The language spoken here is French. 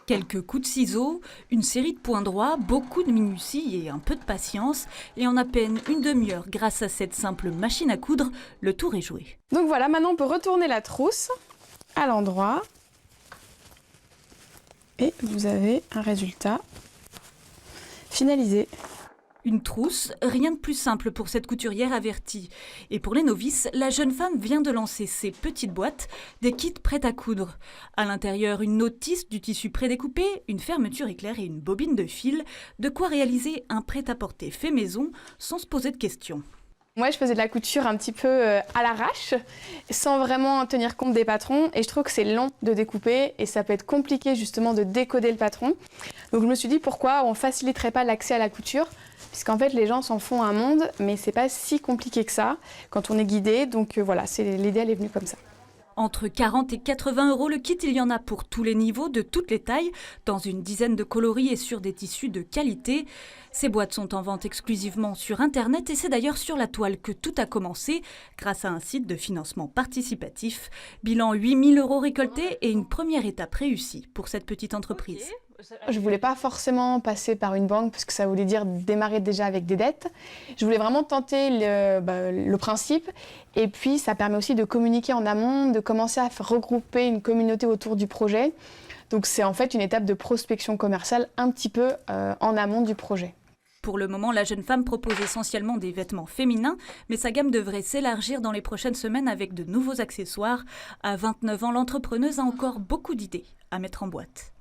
Quelques coups de ciseaux, une série de points droits, beaucoup de minutie et un peu de patience. Et en à peine une demi-heure, grâce à cette simple machine à coudre, le tour est joué. Donc voilà, maintenant on peut retourner la trousse à l'endroit. Et vous avez un résultat finalisé. Une trousse, rien de plus simple pour cette couturière avertie. Et pour les novices, la jeune femme vient de lancer ses petites boîtes, des kits prêts à coudre. À l'intérieur, une notice du tissu prédécoupé, une fermeture éclair et une bobine de fil, de quoi réaliser un prêt-à-porter fait maison sans se poser de questions. Moi, je faisais de la couture un petit peu à l'arrache, sans vraiment tenir compte des patrons. Et je trouve que c'est long de découper et ça peut être compliqué justement de décoder le patron. Donc je me suis dit pourquoi on faciliterait pas l'accès à la couture, puisqu'en fait les gens s'en font un monde, mais c'est pas si compliqué que ça quand on est guidé. Donc voilà, l'idéal est venu comme ça. Entre 40 et 80 euros le kit, il y en a pour tous les niveaux, de toutes les tailles, dans une dizaine de coloris et sur des tissus de qualité. Ces boîtes sont en vente exclusivement sur Internet et c'est d'ailleurs sur la toile que tout a commencé, grâce à un site de financement participatif. Bilan 8 000 euros récoltés et une première étape réussie pour cette petite entreprise. Je voulais pas forcément passer par une banque parce que ça voulait dire démarrer déjà avec des dettes. Je voulais vraiment tenter le principe et puis ça permet aussi de communiquer en amont, de commencer à regrouper une communauté autour du projet. Donc c'est en fait une étape de prospection commerciale un petit peu en amont du projet. Pour le moment, la jeune femme propose essentiellement des vêtements féminins, mais sa gamme devrait s'élargir dans les prochaines semaines avec de nouveaux accessoires. À 29 ans, l'entrepreneuse a encore beaucoup d'idées à mettre en boîte.